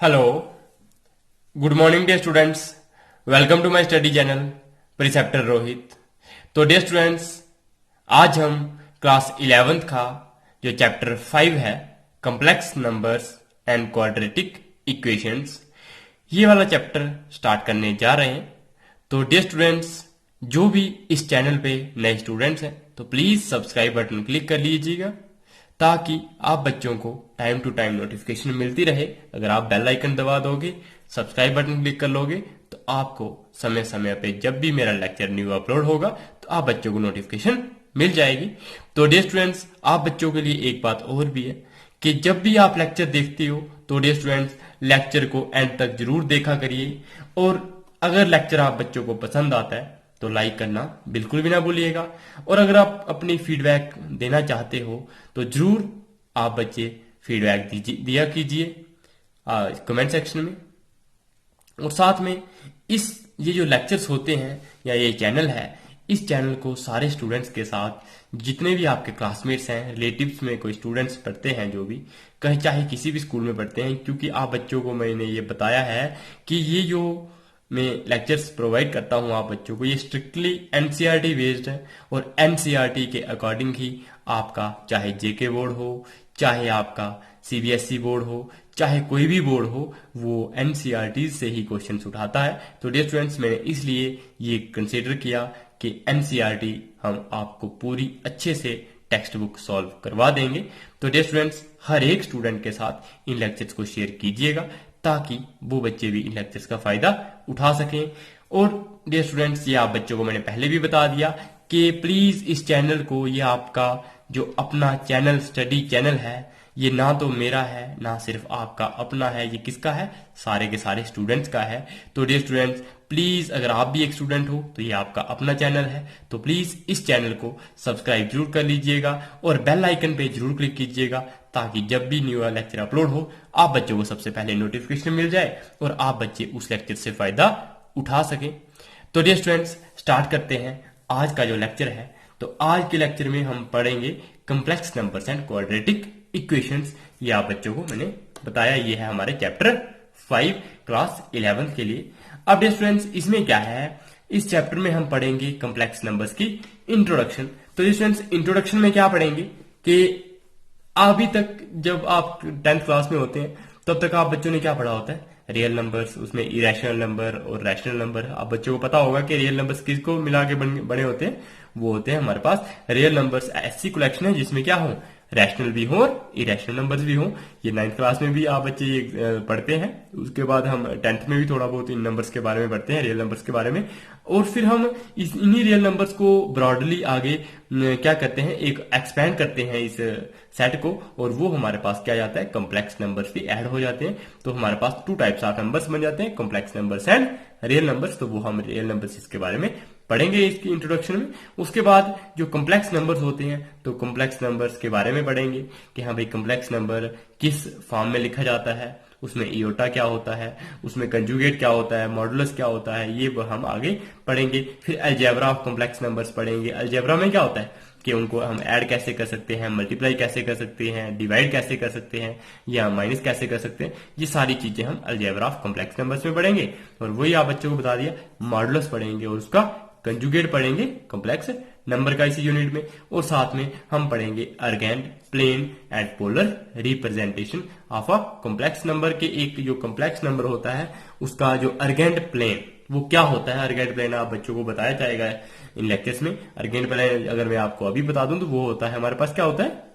Hello, good morning dear students. Welcome to my study channel preceptor Rohit. तो dear students, आज हम class 11th का जो चैप्टर 5 है, complex numbers and quadratic equations, ये वाला चैप्टर स्टार्ट करने जा रहे हैं। तो डियर स्टूडेंट्स, जो भी इस चैनल पे नए स्टूडेंट्स हैं तो प्लीज सब्सक्राइब बटन क्लिक कर लीजिएगा ताकि आप बच्चों को टाइम टू टाइम नोटिफिकेशन मिलती रहे। अगर आप बेल आइकन दबा दोगे, सब्सक्राइब बटन क्लिक कर लोगे तो आपको समय समय पे जब भी मेरा लेक्चर न्यू अपलोड होगा तो आप बच्चों को नोटिफिकेशन मिल जाएगी। तो डियर स्टूडेंट्स, आप बच्चों के लिए एक बात और भी है कि जब भी आप लेक्चर देखते हो तो डियर स्टूडेंट्स, लेक्चर को एंड तक जरूर देखा करिए। और अगर लेक्चर आप बच्चों को पसंद आता है तो लाइक करना बिल्कुल भी ना भूलिएगा। और अगर आप अपनी फीडबैक देना चाहते हो तो जरूर आप बच्चे फीडबैक दिया कीजिए कमेंट सेक्शन में। और साथ में ये जो लेक्चर्स होते हैं या ये चैनल है, इस चैनल को सारे स्टूडेंट्स के साथ, जितने भी आपके क्लासमेट्स हैं, रिलेटिव्स में कोई स्टूडेंट्स पढ़ते हैं जो भी, कहीं चाहे किसी भी स्कूल में पढ़ते हैं, क्योंकि आप बच्चों को मैंने ये बताया है कि ये जो मैं लेक्चर्स प्रोवाइड करता हूँ आप बच्चों को, ये स्ट्रिक्टली एनसीईआरटी बेस्ड है। और एनसीईआरटी के अकॉर्डिंग ही आपका चाहे जेके बोर्ड हो, चाहे आपका सीबीएसई बोर्ड हो, चाहे कोई भी बोर्ड हो, वो एनसीईआरटी से ही क्वेश्चंस उठाता है। तो डियर स्टूडेंट्स, मैंने इसलिए ये कंसीडर किया कि एनसीईआरटी हम आपको पूरी अच्छे से टेक्स्ट बुक सॉल्व करवा देंगे। तो डियर स्टूडेंट्स, हर एक स्टूडेंट के साथ इन लेक्चर्स को शेयर कीजिएगा ताकि वो बच्चे भी इन लेक्चर्स का फायदा उठा सकें। और डियर स्टूडेंट्स, ये आप बच्चों को मैंने पहले भी बता दिया कि प्लीज इस चैनल को, ये आपका जो अपना चैनल, स्टडी चैनल है, ये ना तो मेरा है ना सिर्फ आपका अपना है, ये किसका है? सारे के सारे स्टूडेंट्स का है। तो डियर स्टूडेंट्स, प्लीज अगर आप भी एक स्टूडेंट हो तो ये आपका अपना चैनल है, तो प्लीज इस चैनल को सब्सक्राइब जरूर कर लीजिएगा और बेल आइकन पे जरूर क्लिक कीजिएगा ताकि जब भी न्यू लेक्चर अपलोड हो आप बच्चों को सबसे पहले नोटिफिकेशन मिल जाए और आप बच्चे उस लेक्चर से फायदा उठा सकें। तो डियर स्टूडेंट्स, स्टार्ट करते हैं आज का जो लेक्चर है। तो आज के लेक्चर में हम पढ़ेंगे complex numbers and quadratic equations. ये आप बच्चों को मैंने बताया, ये है हमारे चैप्टर 5 क्लास 11 के लिए। अब डियर स्टूडेंट्स, इसमें क्या है, इस चैप्टर में हम पढ़ेंगे कॉम्प्लेक्स नंबर्स की इंट्रोडक्शन। तो डियर स्टूडेंट्स, इंट्रोडक्शन में क्या पढ़ेंगे कि अभी तक जब आप 10th क्लास में होते हैं तब तक आप बच्चों ने क्या पढ़ा होता है? रियल नंबर्स, उसमें इरेशनल नंबर और रैशनल नंबर। आप बच्चों को पता होगा कि रियल नंबर्स किसको मिला के बने होते हैं? वो होते हैं हमारे पास रियल नंबर्स ऐसी कलेक्शन है जिसमें क्या हो, रैशनल भी हो और इरेशनल नंबर्स भी हो। ये 9th क्लास में भी आप बच्चे ये पढ़ते हैं। उसके बाद हम 10th में भी थोड़ा बहुत इन नंबर्स के बारे में पढ़ते हैं, रियल नंबर्स के बारे में। और फिर हम इन्हीं रियल नंबर्स को ब्रॉडली आगे क्या करते हैं, एक एक्सपैंड करते हैं इस सेट को, और वो हमारे पास क्या जाता है, कॉम्प्लेक्स नंबर्स भी ऐड हो जाते हैं। तो हमारे पास 2 टाइप्स ऑफ नंबर्स बन जाते हैं, complex numbers and real numbers. तो वो हम रियल नंबर्स इसके बारे में पढ़ेंगे इसकी इंट्रोडक्शन में। उसके बाद जो कॉम्प्लेक्स नंबर्स होते हैं तो कॉम्प्लेक्स नंबर्स के बारे में पढ़ेंगे कि हाँ भाई, कॉम्प्लेक्स नंबर किस फॉर्म में लिखा जाता है, उसमें इयोटा क्या होता है, उसमें कंजुगेट क्या होता है, मॉडुलस क्या होता है, ये हम आगे पढ़ेंगे। फिर अलजेब्रा ऑफ कॉम्प्लेक्स नंबर्स पढ़ेंगे। अलजेब्रा में क्या होता है कि उनको हम ऐड कैसे कर सकते हैं, मल्टीप्लाई कैसे कर सकते हैं, डिवाइड कैसे कर सकते हैं, या माइनस कैसे कर सकते हैं। ये सारी चीजें हम अलजेब्रा ऑफ कॉम्प्लेक्स नंबर्स में पढ़ेंगे। और वही आप बच्चों को बता दिया, मॉडुलस पढ़ेंगे और उसका कंजुगेट पढ़ेंगे कॉम्प्लेक्स नंबर का इसी यूनिट में। और साथ में हम पढ़ेंगे Argand, plane and polar representation of a complex number के। एक जो कॉम्प्लेक्स नंबर होता है उसका जो अर्गेंड प्लेन, वो क्या होता है? अर्गेंड प्लेन आप बच्चों को बताया जाएगा इन लेक्चर्स में। अर्गेंड प्लेन अगर मैं आपको अभी बता दूं तो वो होता है, हमारे पास क्या होता है,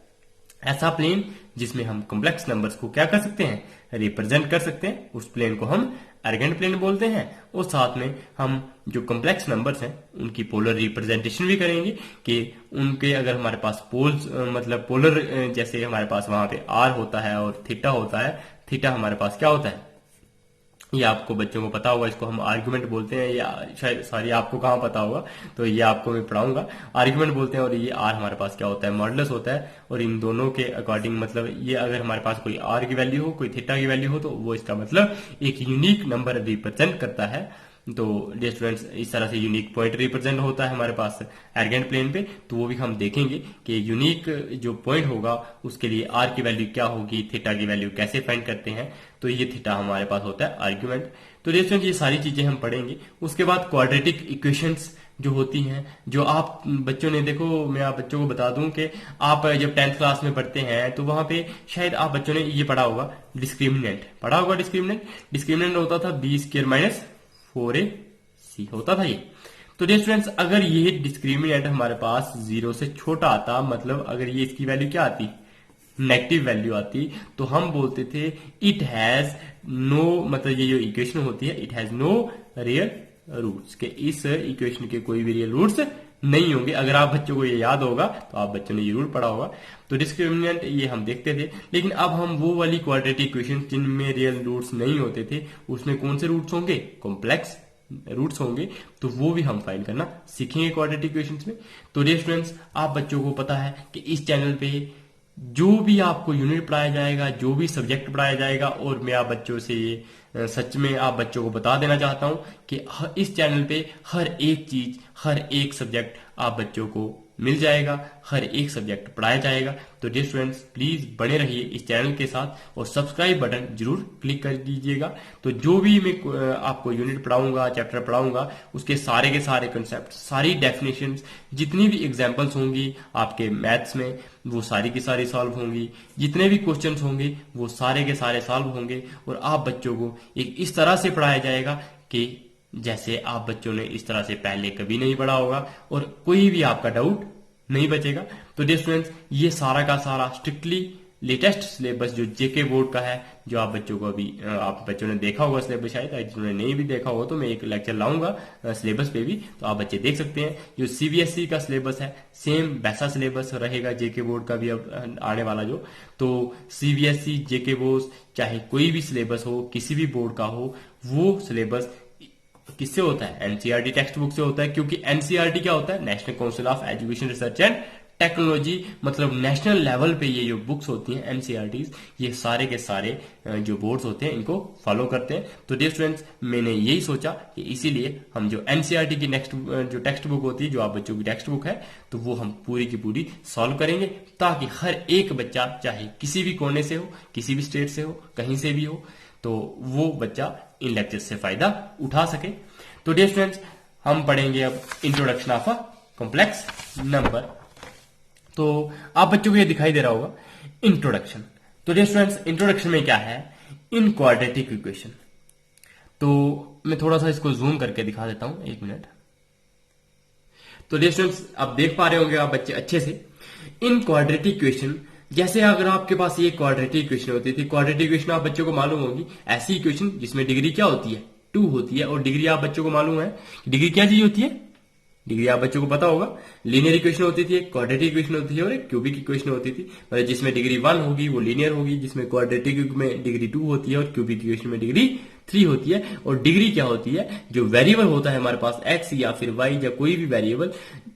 ऐसा प्लेन जिसमें हम कॉम्प्लेक्स नंबर्स को क्या कर सकते हैं, रिप्रेजेंट कर सकते हैं। उस प्लेन को हम अर्गेंड प्लेन बोलते हैं। और साथ में हम जो कॉम्प्लेक्स नंबर्स हैं उनकी पोलर रिप्रेजेंटेशन भी करेंगे कि उनके अगर हमारे पास पोल्स, मतलब पोलर, जैसे हमारे पास वहां पे आर होता है और थीटा होता है। थीटा हमारे पास क्या होता है, ये आपको बच्चों को पता होगा, इसको हम आर्गुमेंट बोलते हैं। या शायद, सॉरी, आपको कहाँ पता होगा, तो ये आपको मैं पढ़ाऊंगा। आर्गुमेंट बोलते हैं। और ये आर हमारे पास क्या होता है, मॉडुलस होता है। और इन दोनों के अकॉर्डिंग, मतलब ये अगर हमारे पास कोई आर की वैल्यू हो, कोई थीटा की वैल्यू हो, तो वो इसका मतलब एक यूनिक नंबर रिप्रेजेंट करता है। तो डियर स्टूडेंट्स इस तरह से यूनिक पॉइंट रिप्रेजेंट होता है हमारे पास एर्गेंट प्लेन पे, तो वो भी हम देखेंगे कि यूनिक जो पॉइंट होगा उसके लिए आर की वैल्यू क्या होगी, थीटा की वैल्यू कैसे फाइंड करते हैं, तो ये थीटा हमारे पास होता है आर्ग्यूमेंट। तो डियर स्टूडेंट्स ये सारी चीजें हम पढ़ेंगे। उसके बाद क्वाड्रेटिक इक्वेशंस जो होती हैं, जो आप बच्चों ने देखो, मैं आप बच्चों को बता दूं कि आप जब 10th क्लास में पढ़ते हैं तो वहां पे शायद आप बच्चों ने ये पढ़ा होगा, डिस्क्रिमिनेंट पढ़ा होगा। डिस्क्रिमिनेंट होता था बी स्क्वायर माइनस 4ac होता था ये। तो डियर स्टूडेंट्स अगर ये डिस्क्रिमिनेंट हमारे पास 0 से छोटा आता, मतलब अगर ये इसकी वैल्यू क्या आती, नेगेटिव वैल्यू आती, तो हम बोलते थे इट हैज नो, मतलब ये जो इक्वेशन होती है it has no real roots, के इस इक्वेशन के कोई भी रियल रूट्स नहीं होंगे। अगर आप बच्चों को ये याद होगा तो आप बच्चों ने जरूर पढ़ा होगा। तो डिस्क्रिमिनेंट ये हम देखते थे, लेकिन अब हम वो वाली क्वाड्रेटिक इक्वेशन जिनमें रियल रूट्स नहीं होते थे, उसमें कौन से रूट्स होंगे, कॉम्प्लेक्स रूट्स होंगे, तो वो भी हम फाइंड करना सीखेंगे क्वाड्रेटिक इक्वेशंस में। तो डियर स्टूडेंट्स आप बच्चों को पता है कि इस चैनल पे जो भी आपको यूनिट पढ़ाया जाएगा, जो भी सब्जेक्ट पढ़ाया जाएगा, और मैं आप बच्चों से सच में आप बच्चों को बता देना चाहता हूं कि इस चैनल पे हर एक चीज, हर एक सब्जेक्ट आप बच्चों को मिल जाएगा, हर एक सब्जेक्ट पढ़ाया जाएगा। तो डियर स्टूडेंट्स प्लीज बने रहिए इस चैनल के साथ और सब्सक्राइब बटन जरूर क्लिक कर दीजिएगा। तो जो भी मैं आपको यूनिट पढ़ाऊंगा, चैप्टर पढ़ाऊंगा, उसके सारे के सारे कंसेप्ट, सारी डेफिनेशंस, जितनी भी एग्जांपल्स होंगी आपके मैथ्स में, वो सारी की सारी सॉल्व होंगी। जितने भी क्वेश्चंस होंगे वो सारे के सारे सॉल्व होंगे, और आप बच्चों को एक इस तरह से पढ़ाया जाएगा कि जैसे आप बच्चों ने इस तरह से पहले कभी नहीं पढ़ा होगा, और कोई भी आपका डाउट नहीं बचेगा। तो डियर स्टूडेंट्स ये सारा का सारा स्ट्रिक्टली लेटेस्ट सिलेबस जो जेके बोर्ड का है, जो आप बच्चों को अभी आप बच्चों ने देखा होगा सिलेबस, शायद जिन्होंने नहीं भी देखा होगा तो मैं एक लेक्चर लाऊंगा सिलेबस पे भी, तो आप बच्चे देख सकते हैं। जो सीबीएसई का सिलेबस है सेम वैसा सिलेबस रहेगा जेके बोर्ड का भी अब आने वाला जो। तो सीबीएसई, जेके बोर्ड, चाहे कोई भी सिलेबस हो, किसी भी बोर्ड का हो, वो सिलेबस किससे होता है, एनसीईआरटी टेक्स्ट बुक से होता है। क्योंकि एनसीईआरटी क्या होता है, national council of education research and technology, मतलब नेशनल लेवल पे ये जो बुक्स होती हैं एनसीईआरटीज, ये सारे के सारे जो बोर्ड्स होते हैं इनको फॉलो करते हैं। तो डियर स्टूडेंट्स मैंने यही सोचा कि इसीलिए हम जो एनसीईआरटी की नेक्स्ट जो टेक्स्ट बुक होती है, जो आप बच्चों की टेक्स्ट बुक है, तो वो हम पूरी की पूरी सॉल्व करेंगे, ताकि हर एक बच्चा चाहे किसी भी कोने से हो, किसी भी स्टेट से हो, कहीं से भी हो, तो वो बच्चा इन लेक्चर से फायदा उठा सके। तो डियर स्टूडेंट्स हम पढ़ेंगे अब introduction of a complex number. तो आप बच्चों को ये दिखाई दे रहा होगा इंट्रोडक्शन। तो डियर स्टूडेंट्स इंट्रोडक्शन में क्या है, इन क्वाड्रेटिक इक्वेशन। तो मैं थोड़ा सा इसको जूम करके दिखा देता हूं, एक मिनट। तो डियर स्टूडेंट्स आप देख पा रहे होंगे आप बच्चे अच्छे से, इन क्वाड्रेटिक इक्वेशन, जैसे अगर आपके पास ये क्वाड्रेटिक इक्वेशन होती थी, क्वाड्रेटिक इक्वेशन आप बच्चों को मालूम होगी, ऐसी इक्वेशन जिसमें डिग्री क्या होती है, 2 होती है, और डिग्री आप बच्चों को मालूम है डिग्री क्या चीज होती है, डिग्री आप बच्चों को पता होगा, लीनियर इक्वेशन होती थी, एक क्वाड्रेटिक इक्वेशन होती थी और एक क्यूबिक इक्वेशन होती थी। मतलब जिसमें डिग्री 1 होगी वो लीनियर होगी, जिसमें क्वाड्रेटिक में डिग्री 2 होती है और क्यूबिक इक्वेशन में डिग्री 3 होती है। और डिग्री क्या होती है, जो वेरिएबल होता है हमारे पास एक्स या फिर वाई या कोई भी वेरिएबल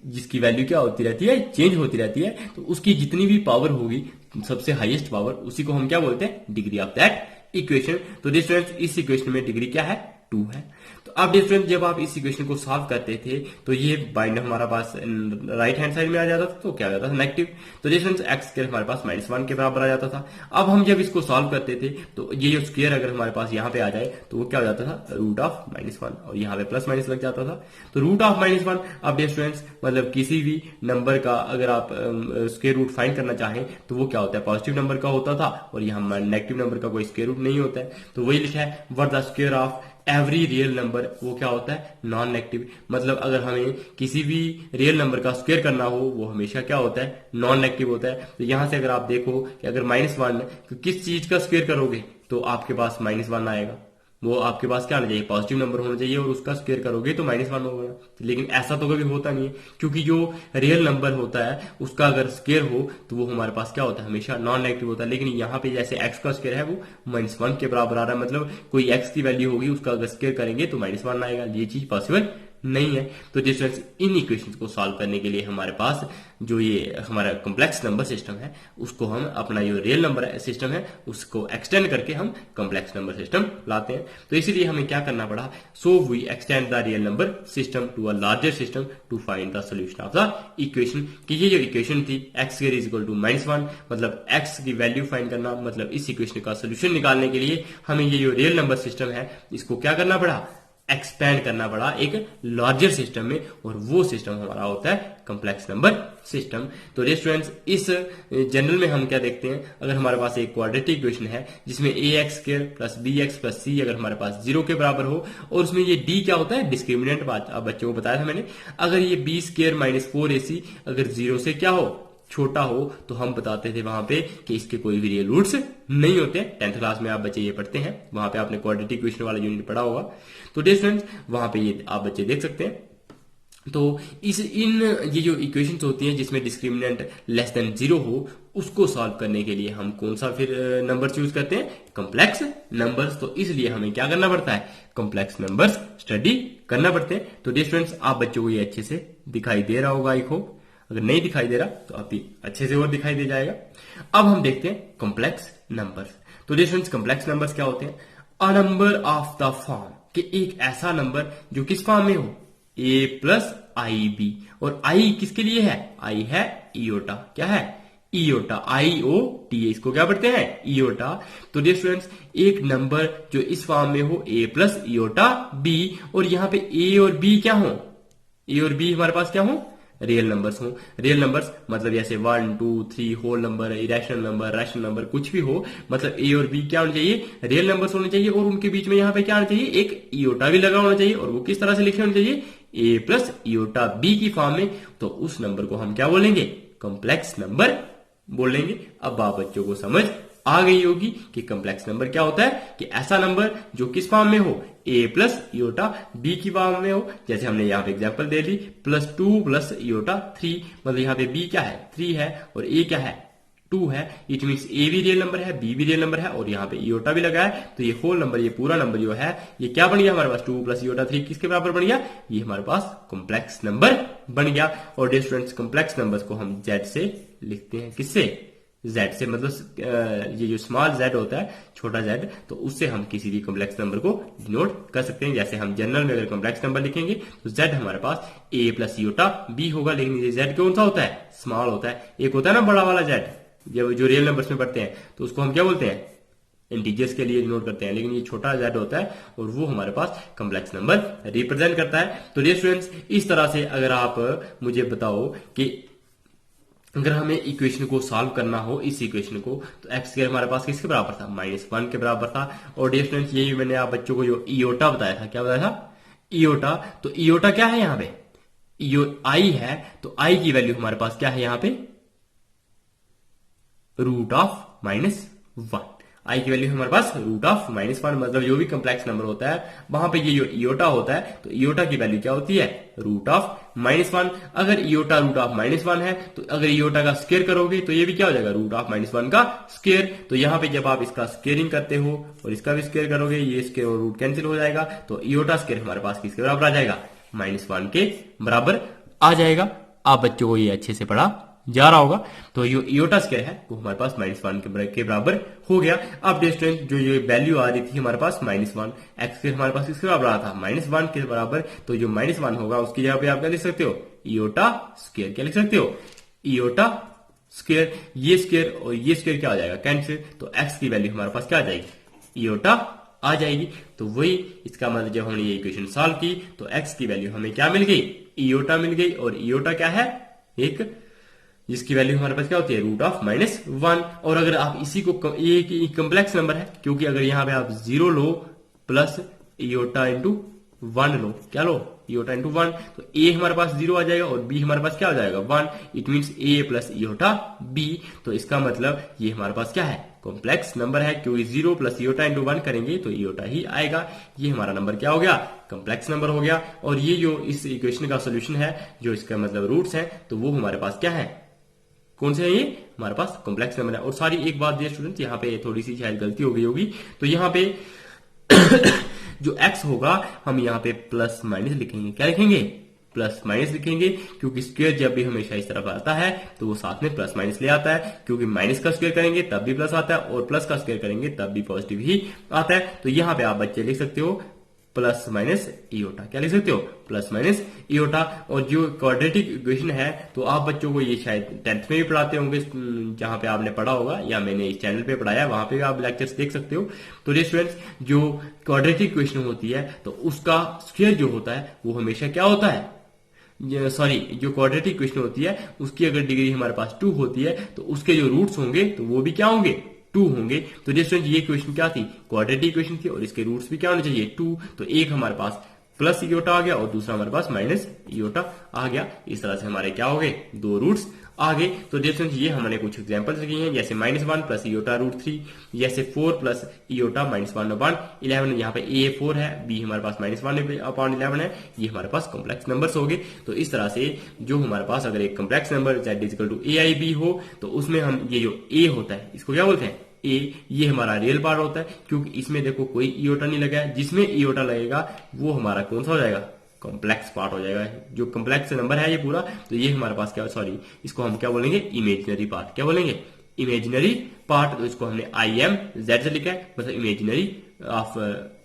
जिसकी वैल्यू क्या होती रहती है, चेंज होती रहती है, तो उसकी जितनी भी पावर होगी, सबसे हाईएस्ट पावर, उसी को हम क्या बोलते हैं, डिग्री ऑफ दैट इक्वेशन। तो डियर स्टूडेंट्स इस इक्वेशन में डिग्री क्या है, 2 है। तो अब डियर स्टूडेंट्स जब आप इस इक्वेशन को सॉल्व करते थे तो ये बाइंड हमारा पास राइट हैंड साइड में आ जाता था, तो क्या आ जाता था, नेगेटिव। तो डियर स्टूडेंट्स एक्स स्क्वायर हमारे पास -1 के बराबर आ जाता था। अब हम जब इसको सॉल्व करते थे तो ये जो स्क्वायर अगर हमारे पास यहाँ पे आ जाए तो वो क्या हो जाता था, रूट ऑफ -1, और यहाँ पे प्लस माइनस लग जाता था। तो रूट ऑफ -1, अब डियर स्टूडेंट्स मतलब किसी भी नंबर का अगर आप स्क्वायर रूट फाइंड करना चाहें तो वो क्या होता है, पॉजिटिव नंबर का होता था, और यहाँ नेगेटिव नंबर का कोई स्क्वायर रूट नहीं होता है। तो वही लिखा है, what the square of every real number, वो क्या होता है, नॉन नेगेटिव। मतलब अगर हमें किसी भी रियल नंबर का स्क्वायर करना हो वो हमेशा क्या होता है, नॉन नेगेटिव होता है। तो यहां से अगर आप देखो कि अगर -1 तो किस चीज का स्क्वायर करोगे तो आपके पास -1 आएगा, वो आपके पास क्या आना चाहिए, पॉजिटिव नंबर होना चाहिए, और उसका स्क्वायर करोगे तो -1 होगा। लेकिन ऐसा तो कभी होता नहीं है, क्योंकि जो रियल नंबर होता है उसका अगर स्क्वायर हो तो वो हमारे पास क्या होता है, हमेशा नॉन नेगेटिव होता है। लेकिन यहाँ पे जैसे x का स्क्वायर है वो -1 के बराबर आ रहा है, मतलब कोई x की वैल्यू होगी उसका अगर स्क्वायर करेंगे तो -1 आएगा, ये चीज पॉसिबल नहीं है। तो डिस्टेंस इन इक्वेशंस को सॉल्व करने के लिए हमारे पास जो ये हमारा कॉम्प्लेक्स नंबर सिस्टम है उसको हम अपना जो रियल नंबर सिस्टम है उसको एक्सटेंड करके हम कॉम्प्लेक्स नंबर सिस्टम लाते हैं। तो इसीलिए हमें क्या करना पड़ा, so we extend the real number system to a larger system to find the solution of the equation. कि ये जो इक्वेशन थी x square is equal to -1, मतलब x की वैल्यू फाइंड करना, मतलब इस इक्वेशन का सोल्यूशन निकालने के लिए हमें ये जो रियल नंबर सिस्टम है इसको क्या करना पड़ा, एक्सपैंड करना पड़ा एक लार्जर सिस्टम में, और वो सिस्टम हमारा होता है कॉम्प्लेक्स नंबर सिस्टम। तो स्टूडेंट्स इस जनरल में हम क्या देखते हैं, अगर हमारे पास एक क्वाड्रेटिक इक्वेशन है जिसमें ax square plus bx plus c अगर हमारे पास 0 के बराबर हो, और उसमें ये d क्या होता है, डिस्क्रिमिनेंट, बात अब बच्चों को बताया था मैंने। अगर ये b स्क्वायर माइनस 4ac अगर 0 से क्या हो, छोटा हो, तो हम बताते थे वहां पे कि इसके कोई भी रियल रूट्स नहीं होते। 10th क्लास में आप बच्चे ये पढ़ते हैं, वहां पे आपने क्वाड्रेटिक इक्वेशन वाला यूनिट पढ़ा होगा। तो डियर स्टूडेंट्स वहां पे ये आप बच्चे देख सकते हैं। तो ये जो इक्वेशंस होती हैं जिसमें डिस्क्रिमिनेंट लेस देन 0 हो, उसको सॉल्व करने के लिए हम कौन सा फिर नंबर यूज करते हैं, कॉम्प्लेक्स नंबर्स। तो इसलिए हमें क्या करना पड़ता है, कॉम्प्लेक्स नंबर्स स्टडी करना पड़ते हैं। तो डियर स्टूडेंट्स आप बच्चों को ये अच्छे से दिखाई दे रहा होगा, आई होप। अगर नहीं दिखाई दे रहा तो अभी अच्छे से और दिखाई दे जाएगा। अब हम देखते हैं कॉम्प्लेक्स नंबर्स। तो डिस्टेंस कॉम्प्लेक्स नंबर्स क्या होते हैं, a number of the form, कि एक ऐसा नंबर जो किस फॉर्म में हो, a प्लस आई बी, और आई किसके लिए है, आई है इयोटा, क्या है, इयोटा, IOTA, इसको क्या पढ़ते हैं, इयोटा। तो डियर स्टूडेंट्स एक नंबर जो इस फॉर्म में हो a प्लस इयोटा b, और यहां पे a और b क्या हो, a और b हमारे पास क्या हो, रियल नंबर्स हो। रियल नंबर्स मतलब जैसे 1 2 3 whole number, irrational number, rational number, कुछ भी हो, मतलब ए और बी क्या होना चाहिए, रियल नंबर्स होने चाहिए, और उनके बीच में यहाँ पे क्या होना चाहिए, एक इयोटा भी लगा होना चाहिए, और वो किस तरह से लिखे होने चाहिए, ए प्लस इयोटा बी की फॉर्म में। तो उस नंबर को हम क्या बोलेंगे, कॉम्प्लेक्स नंबर बोलेंगे। अब आप बच्चों को समझ आ गई होगी कि कॉम्प्लेक्स नंबर क्या होता है, कि ऐसा नंबर जो किस फॉर्म में हो, a प्लस इयोटा b की फॉर्म में हो। जैसे हमने यहाँ पे एग्जांपल दे ली, +2 प्लस इयोटा 3, मतलब यहाँ पे b क्या है, 3 है, और a क्या है, 2 है। इट मीन्स a भी रियल नंबर है, b भी रियल नंबर है, और यहाँ पे इयोटा भी लगा है। तो ये होल नंबर, ये पूरा नंबर जो है, ये क्या बन गया हमारे पास, 2 प्लस इयोटा 3 किसके बराबर बन गया, ये हमारे पास कॉम्प्लेक्स नंबर बन गया। और डियर स्टूडेंट्स कॉम्प्लेक्स नंबर्स को हम z से लिखते हैं, किससे, z से, मतलब ये जो स्मॉल z होता है, छोटा z, तो उससे हम किसी भी कॉम्प्लेक्स नंबर को डिनोट कर सकते हैं। जैसे हम जनरल में अगर कॉम्प्लेक्स नंबर लिखेंगे तो z हमारे पास a प्लस इयोटा b होगा, लेकिन ये z कौन सा होता है, स्मॉल होता है। एक होता है ना बड़ा वाला z, जब जो रियल नंबर्स में पढ़ते हैं तो उसको हम क्या बोलते हैं, इंटीजर्स के लिए डिनोट करते हैं, लेकिन ये छोटा z होता है, और वो हमारे पास कॉम्प्लेक्स नंबर रिप्रेजेंट करता है। तो डियर स्टूडेंट्स इस तरह से अगर आप मुझे बताओ कि अगर हमें इक्वेशन को सॉल्व करना हो, इस इक्वेशन को, तो x स्क्वायर हमारे पास किसके बराबर था, -1 के बराबर था। और डियर स्टूडेंट्स यही मैंने आप बच्चों को जो इयोटा बताया था, क्या बताया था, इयोटा। तो इयोटा क्या है यहाँ पे, आई है, तो आई की वैल्यू हमारे पास क्या है यहाँ पे, √-1। आई की वैल्यू हमारे पास √-1, मतलब जो भी कॉम्प्लेक्स नंबर होता है वहां पे ये जो इयोटा होता है, तो इयोटा की वैल्यू क्या होती है, √-1। अगर इयोटा √-1 है, तो अगर इयोटा का स्क्वायर करोगे तो ये भी क्या हो जाएगा, √-1 का स्क्वायर। तो यहाँ पे जब आप इसका स्क्वेयरिंग करते हो और इसका भी स्क्वायर करोगे, ये स्क्वायर और रूट कैंसिल हो जाएगा, तो इयोटा स्क्वायर हमारे पास किसके बराबर आ जाएगा, -1 के बराबर आ जाएगा। आप बच्चों को ये अच्छे से पढ़ा जा रहा होगा। तो जो इयोटा स्क्वायर है वो हमारे पास -1 के बराबर हो गया। अब डियर स्टूडेंट जो ये वैल्यू आ रही थी हमारे पास -1, x स्क्वायर हमारे पास किसके बराबर आ रहा था, -1 के बराबर। तो जो -1 होगा उसकी जगह पे आप क्या लिख सकते हो, इयोटा स्क्वायर, क्या लिख सकते हो, इयोटा स्क्वायर। ये स्क्वायर और ये स्क्वायर क्या हो जाएगा, कैंसिल। तो x की वैल्यू हमारे पास क्या आ जाएगी, इयोटा आ जाएगी। तो वही इसका मतलब जब हमने ये इक्वेशन सॉल्व की तो x की वैल्यू हमें क्या मिल गई, इयोटा मिल गई। और इयोटा क्या है, एक जिसकी वैल्यू हमारे पास क्या होती है, √-1। और अगर आप इसी को, ये कॉम्प्लेक्स नंबर है, क्योंकि अगर यहां पे आप 0 लो प्लस इयोटा इंटू 1 लो, क्या लो, इयोटा इंटू 1, तो a हमारे पास 0 आ जाएगा और b हमारे पास क्या हो जाएगा, 1। It means a plus iota b। तो इसका मतलब ये हमारे पास क्या है, कॉम्प्लेक्स नंबर है, क्योंकि 0 प्लस इयोटा इंटू 1 करेंगे तो इयोटा ही आएगा। ये हमारा नंबर क्या हो गया, कॉम्प्लेक्स नंबर हो गया। और ये जो इस इक्वेशन का सोल्यूशन है, जो इसका मतलब रूट्स है, तो वो हमारे पास क्या है, कौन से है, ये हमारे पास कॉम्प्लेक्स नंबर है। और सारी एक बात दिए स्टूडेंट, यहाँ पे थोड़ी सी शायद गलती हो गई होगी। तो यहाँ पे जो x होगा हम यहाँ पे प्लस माइनस लिखेंगे। क्या लिखेंगे? प्लस माइनस लिखेंगे, क्योंकि स्क्वायर जब भी हमेशा इस तरफ आता है तो वो साथ में प्लस माइनस ले आता है, क्योंकि माइनस का स्क्वायर करेंगे तब भी प्लस आता है और प्लस का स्क्वायर करेंगे तब भी पॉजिटिव ही आता है। तो यहाँ पे आप बच्चे लिख सकते हो प्लस माइनस इयोटा। क्या लिख सकते हो? Plus minus iota. और जो क्वाड्रेटिक इक्वेशन है तो आप बच्चों को ये शायद 10th में भी पढ़ाते होंगे, जहां पे आपने पढ़ा होगा या मैंने इस चैनल पे पढ़ाया, वहां पे भी आप लेक्चर्स देख सकते हो। तो डियर स्टूडेंट्स, जो क्वाड्रेटिक इक्वेशन होती है तो उसका स्क्वायर जो होता है वो हमेशा क्या होता है? जो क्वाड्रेटिक इक्वेशन होती है उसकी अगर डिग्री हमारे पास 2 होती है तो उसके जो रूट्स होंगे तो वो भी क्या होंगे? 2 होंगे। तो डियर स्टूडेंट, ये इक्वेशन क्या थी? क्वाड्रेटिक इक्वेशन थी और इसके रूट्स भी क्या होने चाहिए? 2। तो एक हमारे पास प्लस इयोटा आ गया और दूसरा हमारे पास माइनस इयोटा आ गया। इस तरह से हमारे क्या हो गए? 2 रूट्स आ गए। तो डियर स्टूडेंट, ये हमने कुछ एग्जांपल्स लिखी हैं, जैसे -1 प्लस इयोटा रूट 3, जैसे 4 प्लस इयोटा -1/11। यहाँ पे a 4 है, b हमारे पास -1/11 है। ये हमारे पास कॉम्प्लेक्स नंबर्स हो गए। तो इस तरह से जो हमारे पास अगर एक कॉम्प्लेक्स नंबर z = aib हो तो उसमें हम ये जो a होता है इसको क्या बोलते हैं? ए, ये हमारा रियल पार्ट होता है, क्योंकि इसमें देखो कोई इयोटा नहीं लगा है। जिसमें इयोटा लगेगा वो हमारा कौन सा हो जाएगा? कॉम्प्लेक्स पार्ट हो जाएगा। जो कॉम्प्लेक्स नंबर है ये पूरा, तो ये हमारे पास क्या, सॉरी, इसको हम क्या बोलेंगे? Imaginary part. क्या बोलेंगे? Imaginary part. तो इसको हमने IM Z से लिखा है, मतलब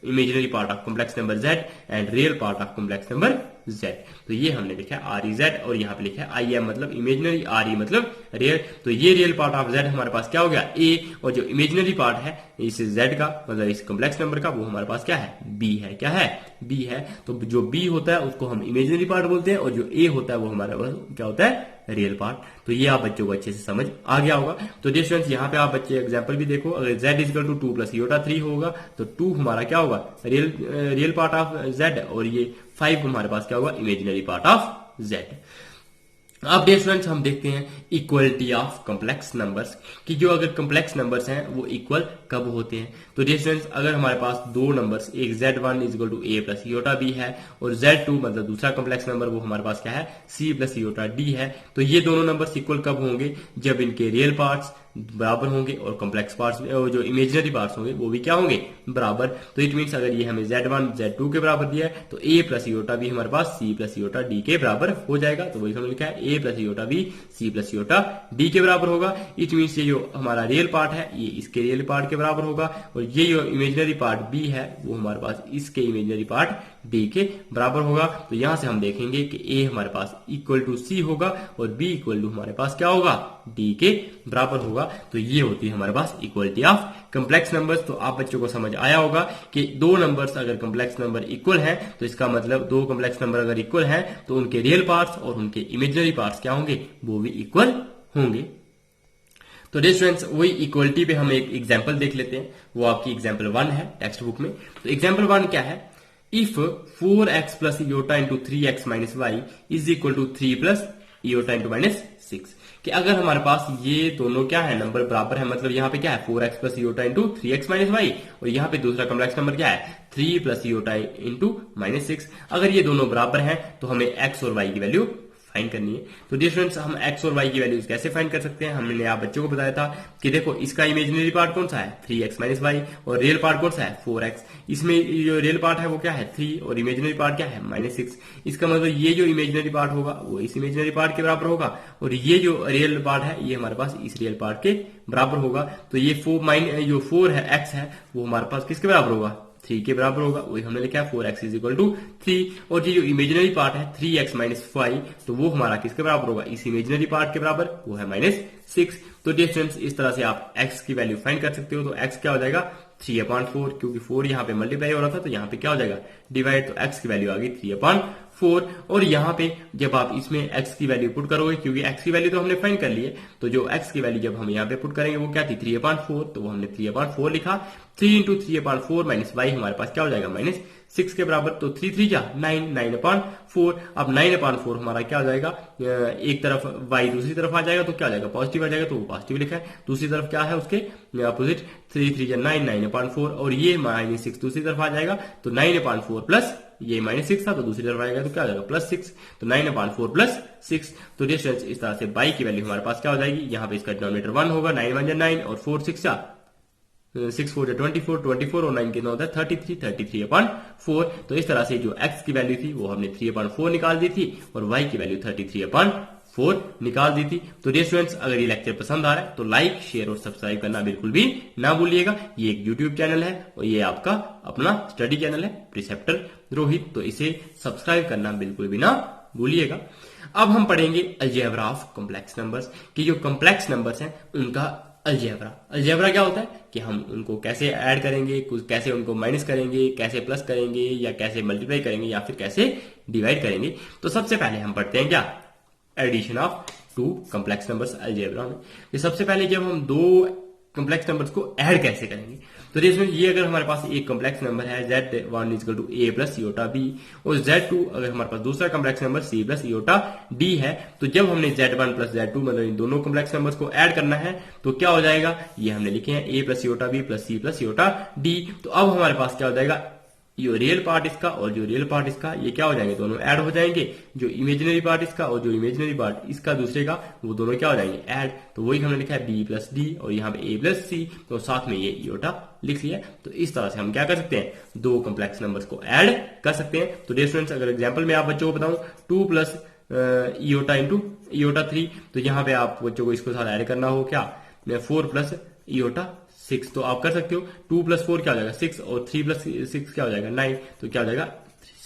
imaginary part of complex number Z and real part of complex number Z। तो ये हमने लिखा है REZ और यहाँ पे लिखा है IM मतलब इमेजिनरी, RE मतलब रियल। तो ये रियल पार्ट ऑफ Z हमारे पास क्या हो गया? A, और जो इमेजिनरी पार्ट है इस Z का, मतलब इस कॉम्प्लेक्स नंबर का, वो हमारे पास क्या है? B है। क्या है? B है। तो जो B होता है उसको हम इमेजिनरी पार्ट बोलते हैं और जो A होता है वो हमारे पास क्या होता है? Real part. तो ये आप बच्चों को अच्छे से समझ आ गया होगा। तो डियर स्टूडेंट्स, यहाँ पे आप बच्चे एग्जांपल भी देखो, अगर z = 2 प्लस इयोटा 3 होगा तो 2 हमारा क्या होगा? रियल पार्ट ऑफ z, और ये 5 हमारे पास क्या होगा? Imaginary part of z। अब डियर स्टूडेंट्स, हम देखते हैं इक्वलिटी ऑफ कॉम्प्लेक्स नंबर्स, कि जो अगर कॉम्प्लेक्स नंबर्स हैं वो इक्वल कब होते हैं। तो डियर स्टूडेंट्स, अगर हमारे पास दो नंबर्स, एक z1 = a plus iota b है और z2 मतलब दूसरा कॉम्प्लेक्स नंबर वो हमारे पास क्या है? c प्लस इयोटा d है। तो ये दोनों नंबर्स इक्वल कब होंगे? जब इनके रियल पार्ट्स बराबर होंगे और कॉम्प्लेक्स पार्ट्स जो इमेजिनरी पार्ट्स होंगे वो भी क्या होंगे? बराबर। तो इट मीन्स अगर ये हमें z1 z2 के बराबर दिया है तो a प्लस इयोटा b हमारे पास c प्लस इयोटा d के बराबर हो जाएगा। तो वही हमने लिखा है a plus iota b c plus iota d के बराबर होगा। इट मीन्स ये जो हमारा रियल पार्ट है ये इसके रियल पार्ट के बराबर होगा और ये जो इमेजिनरी पार्ट b है वो हमारे पास इसके इमेजिनरी पार्ट d के बराबर होगा। तो यहां से हम देखेंगे कि a हमारे पास इक्वल टू c होगा और b इक्वल टू हमारे पास क्या होगा? d के बराबर होगा। तो ये होती है हमारे पास इक्वलिटी ऑफ कॉम्प्लेक्स नंबर्स। तो आप बच्चों को समझ आया होगा कि दो नंबर्स अगर कॉम्प्लेक्स नंबर इक्वल हैं तो इसका मतलब दो कॉम्प्लेक्स नंबर अगर इक्वल हैं तो उनके रियल पार्ट्स और उनके इमेजिनरी पार्ट्स क्या होंगे? वो भी इक्वल होंगे। तो डियर स्टूडेंट्स, वही इक्वलिटी पे हम एक एग्जांपल देख लेते हैं। वो आपकी एग्जांपल 1 है टेक्स्ट बुक में। तो एग्जांपल 1 क्या है? If 4x plus iota into 3x minus y is equal to 3 plus iota into -6, कि अगर हमारे पास ये दोनों क्या है? नंबर बराबर है, मतलब यहाँ पे क्या है? 4x plus iota into 3x minus y, और यहाँ पे दूसरा कॉम्प्लेक्स नंबर क्या है? 3 प्लस इयोटा इंटू -6। अगर ये दोनों बराबर हैं तो हमें x और y की वैल्यू फाइंड करनी है। तो डियर स्टूडेंट्स, हम x और y की वैल्यूज कैसे फाइंड कर सकते हैं? हमने आप बच्चों को बताया था कि देखो इसका इमेजिनरी पार्ट कौन सा है? 3x माइनस वाई, और रियल पार्ट कौन सा है? 4x। इसमें जो रियल पार्ट है वो क्या है? 3, और इमेजिनरी पार्ट क्या है? -6। इसका मतलब ये जो इमेजिनरी पार्ट होगा वो इस इमेजिनरी पार्ट के बराबर होगा और ये जो रियल पार्ट है ये हमारे पास इस रियल पार्ट के बराबर होगा। तो ये 4 है x है वो हमारे पास किसके बराबर होगा? 3 के बराबर होगा। वही हमने लिखा है 4x इज इक्वल टू 3, और ये जो इमेजिनरी पार्ट है 3x माइनस 5 तो वो हमारा किसके बराबर होगा? इस इमेजिनरी पार्ट के बराबर, वो है -6। तो डियर स्टूडेंट्स, इस तरह से आप x की वैल्यू फाइंड कर सकते हो। तो x क्या हो जाएगा? 3/4, क्योंकि 4 यहाँ पे मल्टीप्लाई हो रहा था तो यहाँ पे क्या हो जाएगा? डिवाइड। तो x की वैल्यू आ गई 3/4, और यहाँ पे जब आप इसमें x की वैल्यू पुट करोगे, क्योंकि x की वैल्यू तो हमने फाइंड कर ली है, तो जो x की वैल्यू जब हम यहाँ पे पुट करेंगे वो क्या थी? 3/4, तो वो हमने 3/4 लिखा। 3 इंटू 3/4 माइनस y हमारे पास क्या हो जाएगा? -6 के बराबर। तो 3 3 क्या? 9/4। अब 9/4 हमारा क्या हो जाएगा? एक तरफ y दूसरी तरफ आ जाएगा तो क्या हो जाएगा? पॉजिटिव आ जाएगा, तो वो पॉजिटिव लिखा है। दूसरी तरफ क्या है उसके अपोजिट? 3 3 9, 9/4, और ये -6 दूसरी तरफ आ जाएगा तो 9/4 प्लस ये -6 था तो दूसरी तरफ आएगा तो क्या हो जाएगा? +6। तो 9/4 प्लस 6। तो डियर स्टूडेंट्स, इस तरह से y की वैल्यू हमारे पास क्या हो जाएगी? यहाँ पे इसका डिनोमिनेटर 1 होगा, 9 1 9 और 4 6 6 4 24, 24 और 9 कितना होता है 33, 33/4। तो इस तरह से जो x की वैल्यू थी वो हमने 3/4 निकाल दी थी और y की वैल्यू 33/4 निकाल दी थी। तो डियर स्टूडेंट्स, अगर ये लेक्चर पसंद आ रहा है तो लाइक, शेयर और सब्सक्राइब करना बिल्कुल भी ना भूलिएगा। ये एक यूट्यूब चैनल है और ये आपका अपना स्टडी चैनल है प्रिसेप्टर रोहित, तो इसे सब्सक्राइब करना बिल्कुल भी ना भूलिएगा। अब हम पढ़ेंगे अलजेब्रा ऑफ कॉम्प्लेक्स नंबर्स कि जो कॉम्प्लेक्स नंबर्स हैं उनका अलजेब्रा क्या होता है कि हम उनको कैसे ऐड करेंगे, कैसे उनको माइनस करेंगे, कैसे प्लस करेंगे या कैसे मल्टीप्लाई करेंगे या फिर कैसे डिवाइड करेंगे। तो सबसे पहले हम पढ़ते हैं क्या addition of two complex numbers algebra में। तो सबसे पहले जब हम दो कॉम्प्लेक्स नंबर्स को ऐड कैसे करेंगे, तो इसमें ये अगर हमारे पास एक कॉम्प्लेक्स नंबर है z1 equal to a plus iota b और z2 अगर हमारे पास दूसरा complex number c plus iota d है, तो जब हमने z1 प्लस z2 मतलब इन दोनों कॉम्प्लेक्स नंबर्स को ऐड करना है तो क्या हो जाएगा, ये हमने लिखे हैं a plus iota b plus c plus iota d। तो अब हमारे पास क्या हो जाएगा, ये रियल पार्ट इसका और जो रियल पार्ट इसका ये क्या हो जाएंगे, दोनों ऐड हो जाएंगे। जो इमेजिनरी पार्ट इसका और जो इमेजिनरी पार्ट इसका दूसरे का, वो दोनों क्या हो जाएंगे ऐड। तो वही हमने लिखा है b प्लस डी और यहाँ पे a प्लस सी, तो साथ में ये इयोटा लिख लिया। तो इस तरह से हम क्या कर सकते हैं, दो कॉम्प्लेक्स नंबर्स को ऐड कर सकते हैं। तो डियर स्टूडेंट्स, अगर एग्जाम्पल में आप बच्चों को बताऊं 2 प्लस इयोटा इंटू इयोटा 3, तो यहाँ पे आप बच्चों को इसको साथ ऐड करना हो क्या 4 प्लस इयोटा 6, तो आप कर सकते हो 2 प्लस 4 क्या हो जाएगा 6 और 3 प्लस 6 क्या हो जाएगा 9, तो क्या हो जाएगा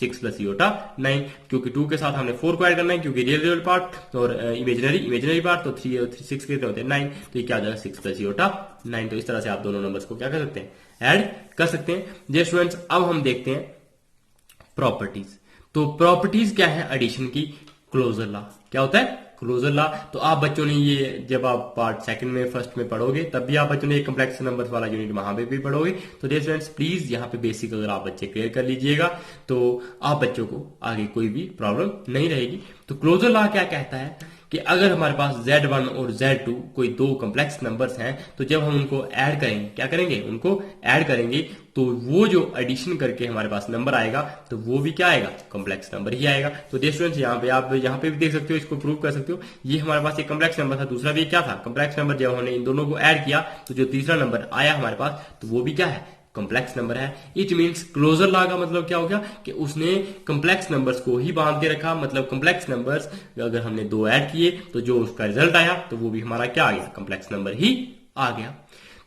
6 प्लस इयोटा 9, क्योंकि 2 के साथ हमने 4 को ऐड करना है क्योंकि रियल पार्ट और इमेजिनरी पार्ट, तो 3 और 6 कितने होते हैं 9, तो ये क्या हो जाएगा 6 प्लस इयोटा 9। तो इस तरह से आप दोनों नंबर्स को क्या कर सकते हैं ऐड कर सकते हैं। जी स्टूडेंट्स, अब हम देखते हैं प्रॉपर्टीज। तो प्रॉपर्टीज क्या है एडिशन की, क्लोजर लॉ क्या होता है क्लोजर लॉ। तो आप बच्चों ने ये जब आप पार्ट सेकंड में फर्स्ट में पढ़ोगे तब भी आप बच्चों ने कॉम्प्लेक्स नंबर्स वाला यूनिट वहां पे भी पढ़ोगे। तो डियर स्टूडेंट्स, प्लीज यहाँ पे बेसिक अगर आप बच्चे क्लियर कर लीजिएगा तो आप बच्चों को आगे कोई भी प्रॉब्लम नहीं रहेगी। तो क्लोजर लॉ क्या कहता है कि अगर हमारे पास z1 और z2 कोई दो कॉम्प्लेक्स नंबर्स हैं, तो जब हम उनको ऐड करेंगे क्या करेंगे, उनको ऐड करेंगे, तो वो जो एडिशन करके हमारे पास नंबर आएगा तो वो भी क्या आएगा, कॉम्प्लेक्स नंबर ही आएगा। तो डियर स्टूडेंट्स, यहाँ पे आप यहाँ पे भी देख सकते हो, इसको प्रूव कर सकते हो। ये हमारे पास एक कॉम्प्लेक्स नंबर था, दूसरा भी क्या था कॉम्प्लेक्स नंबर। जब हमने इन दोनों को ऐड किया तो जो तीसरा नंबर आया हमारे पास तो वो भी क्या है, कॉम्प्लेक्स नंबर है। इट मींस क्लोजर लॉ का मतलब क्या हो गया कि उसने कॉम्प्लेक्स नंबर्स को ही बांध के रखा। मतलब कॉम्प्लेक्स नंबर्स अगर हमने दो ऐड किए तो जो उसका रिजल्ट आया तो वो भी हमारा क्या आ गया, कॉम्प्लेक्स नंबर ही आ गया।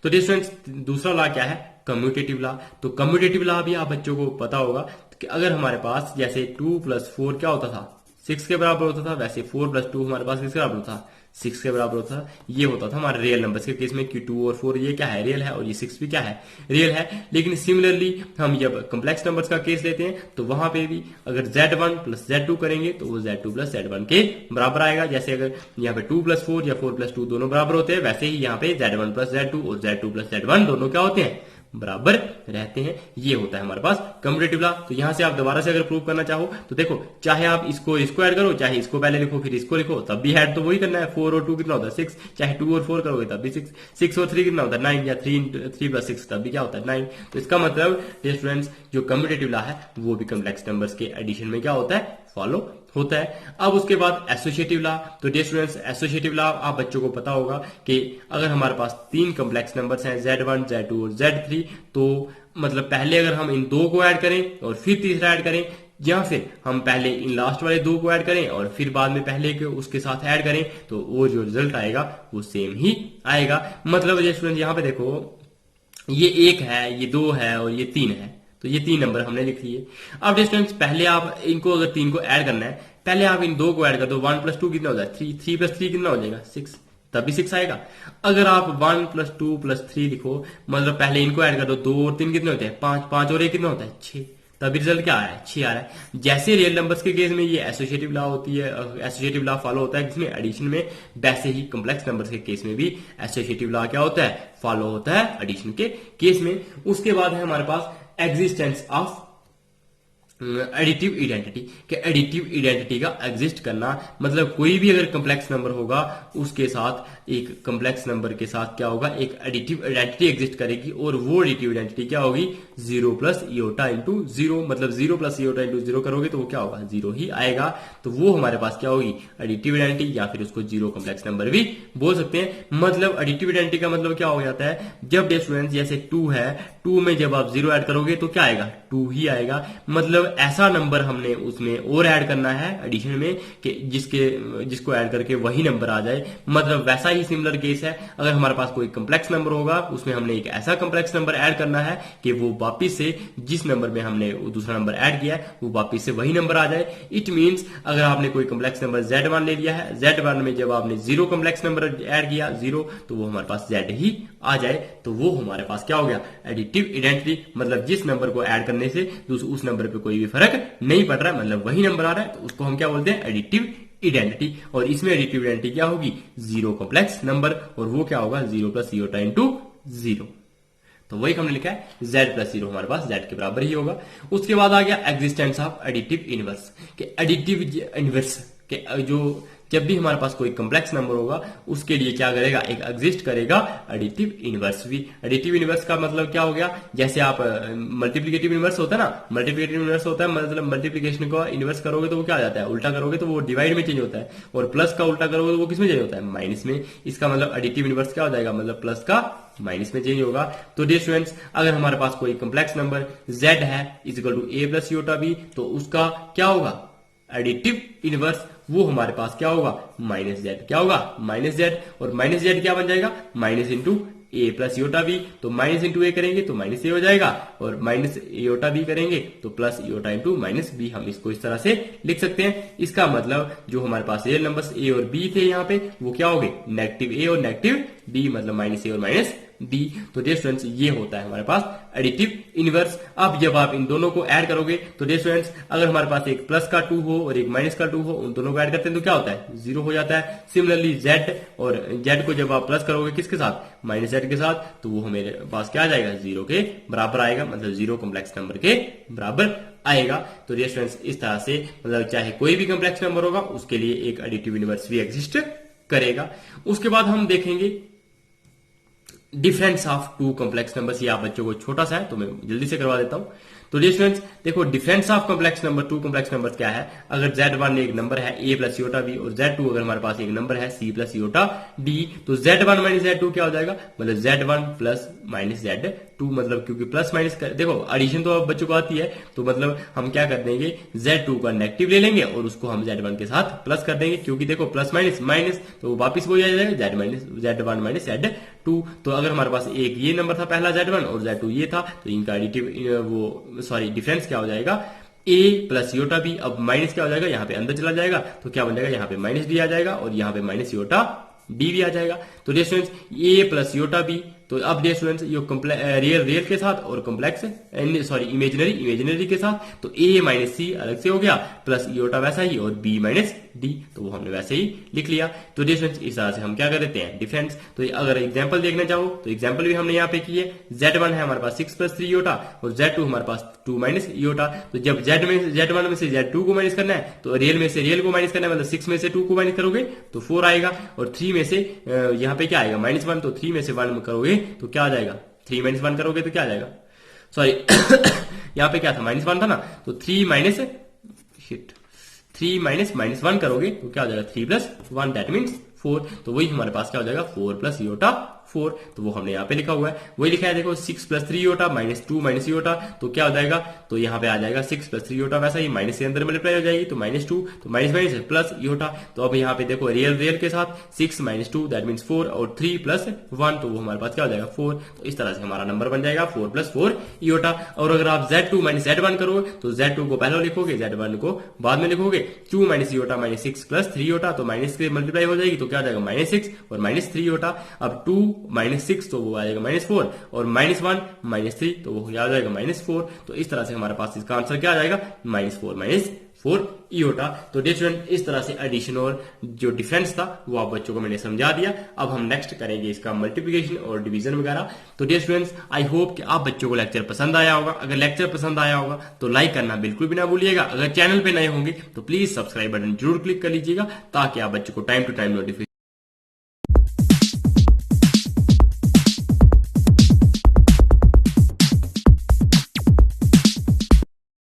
तो डियर स्टूडेंट्स, दूसरा लॉ क्या है, कम्यूटेटिव लॉ। तो कम्यूटेटिव लॉ भी आप बच्चों को पता होगा कि अगर हमारे पास जैसे 2 प्लस 4 क्या होता था 6 के बराबर होता था, वैसे 4 प्लस 2 हमारे पास किसके बराबर होता था 6 के बराबर होता था। ये होता था हमारे रियल नंबर्स के केस में कि 2 और 4 ये क्या है रियल है और ये 6 भी क्या है रियल है। लेकिन सिमिलरली हम जब कॉम्प्लेक्स नंबर्स का केस लेते हैं तो वहां पे भी अगर z1 प्लस z2 करेंगे तो वो z2 प्लस z1 के बराबर आएगा। जैसे अगर यहाँ पे 2 प्लस 4 या 4 प्लस 2 दोनों बराबर होते हैं, वैसे ही यहाँ पे z1 प्लस z2 और z2 प्लस z1 दोनों क्या होते हैं, बराबर रहते हैं। ये होता है हमारे पास कम्यूटेटिव लॉ। तो यहां से आप दोबारा से अगर प्रूव करना चाहो तो देखो, चाहे आप इसको ऐड करो, चाहे इसको पहले लिखो फिर इसको लिखो, तब भी ऐड तो वही करना है। 4 और 2 कितना होता है 6, चाहे 2 और 4 करोगे तब भी 6, 6 और 3 कितना होता है 9, या 3 प्लस 6 तब भी क्या होता है 9। तो इसका मतलब डियर स्टूडेंट्स, जो कम्यूटेटिव लॉ है वो भी कॉम्प्लेक्स नंबर्स के एडिशन में क्या होता है, फॉलो होता है। अब उसके बाद एसोसिएटिव लॉ। तो डियर स्टूडेंट्स, एसोसिएटिव लॉ आप बच्चों को पता होगा कि अगर हमारे पास तीन कॉम्प्लेक्स नंबर्स हैं z1, z2 और z3, तो मतलब पहले अगर हम इन दो को ऐड करें और फिर तीसरा ऐड करें, या फिर हम पहले इन लास्ट वाले दो को ऐड करें और फिर बाद में पहले के उसके साथ ऐड करें, तो वो जो रिजल्ट आएगा वो सेम ही आएगा। मतलब डियर स्टूडेंट्स, यहाँ पे देखो, ये 1 है, ये 2 है और ये 3 है, तो ये 3 नंबर हमने लिख लिए। अब डिस्टेंस पहले आप इनको अगर 3 को ऐड करना है, पहले आप इन 2 को ऐड कर दो। 1 प्लस 2 कितना हो जाए 3, 3 प्लस 3 कितना हो जाएगा 6, तब भी 6 आएगा। अगर आप 1 प्लस 2 प्लस 3 लिखो, मतलब पहले इनको ऐड कर दो, 2 और 3 कितने होते हैं 5, 5 और 1 कितना होता है 6, तब रिजल्ट क्या आ रहा है 6 आ रहा है। जैसे रियल नंबर्स के केस में ये एसोसिएटिव लॉ होती है, एसोसिएटिव लॉ फॉलो होता है जिसमें एडिशन में, वैसे ही कॉम्प्लेक्स नंबर्स के केस में भी एसोसिएटिव लॉ क्या होता है, फॉलो होता है एडिशन के केस में। उसके बाद है हमारे पास एग्जिस्टेंस ऑफ एडिटिव आइडेंटिटी के एडिटिव आइडेंटिटी का एग्जिस्ट करना मतलब कोई भी अगर कम्प्लेक्स नंबर होगा उसके साथ एक कम्प्लेक्स नंबर के साथ क्या होगा, एक एडिटिव आइडेंटिटी एग्जिस्ट करेगी और वो एडिटिव आइडेंटिटी क्या होगी, 0 प्लस इयोटा इंटू 0, मतलब 0 प्लस इयोटा इंटू 0 करोगे तो वो क्या होगा, 0 ही आएगा। तो वो हमारे पास क्या होगी, एडिटिव आइडेंटिटी, या फिर उसको जीरो कम्प्लेक्स नंबर भी बोल सकते हैं। मतलब एडिटिव आइडेंटिटी का मतलब क्या हो जाता है, जब डे स्टूडेंट्स जैसे 2 है, 2 में जब आप 0 ऐड करोगे तो क्या आएगा, 2 ही आएगा। मतलब ऐसा नंबर हमने उसमें और ऐड करना है एडिशन में कि जिसको ऐड करके वही नंबर आ जाए। मतलब वैसा ही सिमिलर केस है, अगर हमारे पास कोई कम्प्लेक्स नंबर होगा उसमें हमने एक ऐसा कम्प्लेक्स नंबर ऐड करना है कि वो वापिस से जिस नंबर में हमने दूसरा नंबर ऐड किया है वो वापिस से वही नंबर आ जाए। इट मीन्स अगर आपने कोई कम्प्लेक्स नंबर Z1 ले लिया है, Z1 में जब आपने 0 कम्प्लेक्स नंबर ऐड किया 0, तो वो हमारे पास Z ही आ जाए, तो वो हमारे पास क्या हो गया, एडिटिव आइडेंटिटी। मतलब जिस नंबर को ऐड करने से उस नंबर पे कोई भी फर्क नहीं पड़ रहा है, मतलब वही नंबर आ रहा है, तो उसको हम क्या बोलते हैं, एडिटिव आइडेंटिटी। और इसमें एडिटिव आइडेंटिटी क्या होगी, 0 कम्प्लेक्स नंबर, और वो क्या होगा, 0 प्लस इयोटा इंटू 0। तो वही हमने लिखा है Z प्लस 0 हमारे पास Z के बराबर ही होगा। उसके बाद आ गया एग्जिस्टेंस ऑफ एडिटिव इनवर्स के एडिटिव इनवर्स के जो जब भी हमारे पास कोई कम्प्लेक्स नंबर होगा उसके लिए क्या करेगा, एक एग्जिस्ट करेगा एडिटिव इनवर्स भी। एडिटिव इनवर्स का मतलब क्या हो गया, जैसे आप मल्टीप्लिकेटिव इनवर्स होता है ना, मल्टीप्लिकेटिव इनवर्स होता है मतलब मल्टीप्लिकेशन को इनवर्स करोगे तो वो क्या आ जाता है, उल्टा करोगे तो वो डिवाइड में चेंज होता है, और प्लस का उल्टा करोगे तो वो किस में चेंज होता है, माइनस में। इसका मतलब एडिटिव इनवर्स क्या हो जाएगा, मतलब प्लस का माइनस में चेंज होगा। तो डियर स्टूडेंट्स, अगर हमारे पास कोई कम्प्लेक्स नंबर Z है equal to A plus iota B, तो उसका क्या होगा, एडिटिव इनवर्स वो हमारे पास क्या होगा, माइनस Z। क्या होगा, माइनस Z, और माइनस Z क्या बन जाएगा, minus into A plus iota B। तो माइनस इंटू A करेंगे तो माइनस A हो जाएगा, और माइनस इयोटा B करेंगे तो plus iota into minus B। हम इसको इस तरह से लिख सकते हैं। इसका मतलब जो हमारे पास रियल नंबर्स A और B थे यहाँ पे, वो क्या हो गए, नेगेटिव A और नेगेटिव B, मतलब माइनस A और माइनस B। तो डियर स्टूडेंट्स, ये होता है हमारे पास एडिटिव इनवर्स। अब जब आप इन दोनों को ऐड करोगे तो डियर स्टूडेंट्स, अगर हमारे पास एक प्लस का 2 हो और एक माइनस का 2 हो, उन दोनों को ऐड करते हैं तो क्या होता है, 0 हो जाता है। सिमिलरली Z और Z को जब आप प्लस करोगे किसके साथ, माइनस Z के साथ, तो वो हमारे पास क्या आ जाएगा, 0 के बराबर आएगा, मतलब 0 कम्प्लेक्स नंबर के बराबर आएगा। तो डियर स्टूडेंट्स, इस तरह से मतलब चाहे कोई भी कम्प्लेक्स नंबर होगा उसके लिए एक एडिटिव इनवर्स भी एग्जिस्ट करेगा। उसके बाद हम देखेंगे डिफरेंस ऑफ 2 कम्प्लेक्स नंबर्स। ये आप बच्चों को छोटा सा है तो मैं जल्दी से करवा देता हूं। तो डियर स्टूडेंट्स देखो, difference of complex number 2 complex number क्या है। अगर Z1 एक नंबर है A प्लस इयोटा B, और Z2 अगर हमारे पास एक नंबर है C प्लस इयोटा D, तो Z1 माइनस Z2 क्या हो जाएगा, मतलब Z1 प्लस माइनस Z2। मतलब क्योंकि प्लस माइनस देखो एडिशन तो अब बच्चों को आती है, तो मतलब हम क्या कर देंगे, Z2 का नेगेटिव ले लेंगे और उसको हम Z1 के साथ प्लस कर देंगे, क्योंकि देखो प्लस माइनस माइनस तो वापिस वही आ जाएगा Z1 माइनस Z2। तो अगर हमारे पास एक ये नंबर था पहला Z1 और Z2 ये था, तो इनका एडिटिव डिफरेंस क्या हो जाएगा, A प्लस इयोटा B। अब माइनस क्या हो जाएगा, यहाँ पे अंदर चला जाएगा तो क्या बन जाएगा, यहाँ पे माइनस D आ जाएगा और यहाँ पे माइनस इयोटा D भी आ जाएगा। तो dear students, A plus iota B, तो अब डियर स्टूडेंट्स ये रियल के साथ और कम्प्लेक्स इमेजिनरी के साथ, तो A माइनस C अलग से हो गया, प्लस इयोटा वैसा ही और B माइनस D, तो वो हमने वैसे ही लिख लिया। तो डियर स्टूडेंट्स, इस तरह से हम क्या कर देते हैं, डिफरेंस। तो अगर एग्जांपल देखना चाहो तो एग्जांपल भी हमने यहाँ पे की है। Z1 है हमारे पास 6 प्लस 3 इयोटा, और Z2 हमारे पास 2 माइनस इयोटा। तो जब Z1 में से Z2 को माइनस करना है, तो रियल में से रियल को माइनस करना है, मतलब 6 में से 2 को माइनस करोगे तो 4 आएगा, और 3 में से यहाँ पे क्या आएगा, -1। तो 3 में से 1 करोगे तो क्या आ जाएगा, 3 माइनस 1 करोगे तो क्या आ जाएगा, सॉरी यहाँ पे क्या था, -1 था ना, तो 3 माइनस -1 करोगे तो क्या हो जाएगा, 3 प्लस 1 दैट मीन्स 4। तो वही हमारे पास क्या हो जाएगा, 4 प्लस इयोटा 4। तो वो हमने यहाँ पे लिखा हुआ है, वही लिखा है देखो, 6 प्लस 3 इयोटा माइनस 2 माइनस इयोटा, तो क्या हो जाएगा, तो यहाँ पे आ जाएगा 6 प्लस 3 इयोटा, वैसा ही माइनस से अंदर मल्टीप्लाई हो जाएगी तो -2, तो माइनस माइनस प्लस इयोटा। तो अब यहाँ पे देखो रियल के साथ 6 माइनस 2 दैट मीन्स 4, और 3 प्लस 1, तो वो हमारे पास क्या हो जाएगा, 4। तो इस तरह से हमारा नंबर बन जाएगा 4 प्लस 4 इयोटा। और अगर आप Z2 माइनस Z1 करोगे तो Z2 को पहले लिखोगे, Z1 को बाद में लिखोगे। 2 माइनस इयोटा माइनस 6 प्लस 3 इयोटा, तो माइनस से मल्टीप्लाई हो जाएगी तो क्या आ जाएगा, -6 और -3 इयोटा। अब 2 माइनस 6 तो वो आ जाएगा -4, और -1 -3 तो वो क्या आ जाएगा, -4। तो इस तरह से हमारे पास इसका आंसर क्या आ जाएगा, -4 4 इयोटा। तो डियर स्टूडेंट, इस तरह से एडिशन और जो डिफरेंस था वो आप बच्चों को मैंने समझा दिया। अब हम नेक्स्ट करेंगे इसका मल्टीप्लिकेशन और डिवीजन वगैरह। तो डियर स्टूडेंट्स, आई होप कि आप बच्चों को लेक्चर पसंद आया होगा। अगर लेक्चर पसंद आया होगा तो लाइक करना बिल्कुल भी ना भूलिएगा। अगर चैनल पे नए होंगे तो प्लीज सब्सक्राइब बटन जरूर क्लिक कर लीजिएगा, ताकि आप बच्चों को टाइम टू टाइम नोटिफिकेशन